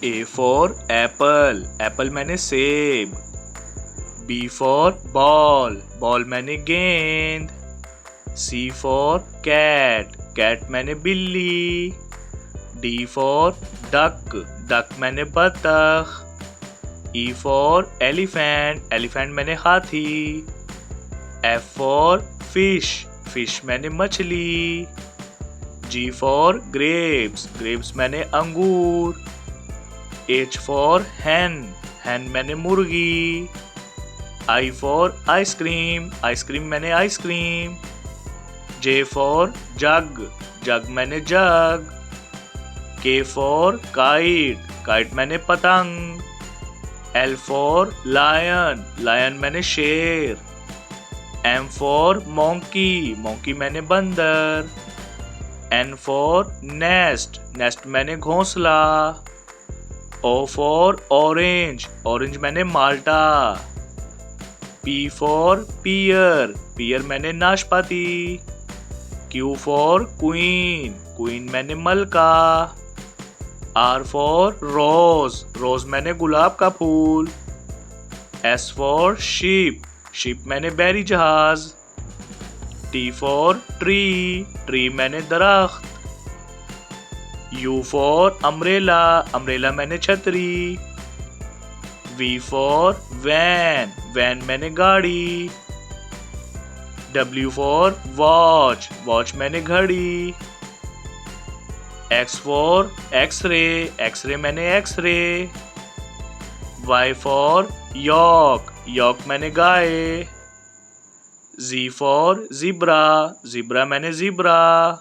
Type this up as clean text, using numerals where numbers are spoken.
A for apple, apple मैंने सेब। B for ball, ball मैंने गेंद। C for cat, cat मैंने बिल्ली। D for duck, duck मैंने बतख। E for elephant, elephant मैंने हाथी। F for fish, fish मैंने मछली। G for grapes, grapes मैंने अंगूर। H for hen, hen मैंने मुर्गी। I for ice cream, ice cream मैंने ice cream. J for jug, jug मैंने जग। K for kite, kite मैंने पतंग। L for lion, lion मैंने शेर। M for monkey, monkey मैंने बंदर। N for nest, nest मैंने घोंसला। O for orange, orange मैंने माल्टा। P for pear, pear मैंने नाशपाती। Q for queen, queen मैंने मलका। R for rose, rose मैंने गुलाब का फूल। S for sheep, sheep मैंने बैरी जहाज। T for tree, tree मैंने दरख्त। U for umbrella, umbrella मैंने छतरी। V for van, van मैंने गाड़ी। W for watch, watch मैंने घड़ी। X for x-ray, x-ray मैंने x-ray। Y for yak, yak मैंने गाय। Z for zebra, zebra मैंने zebra।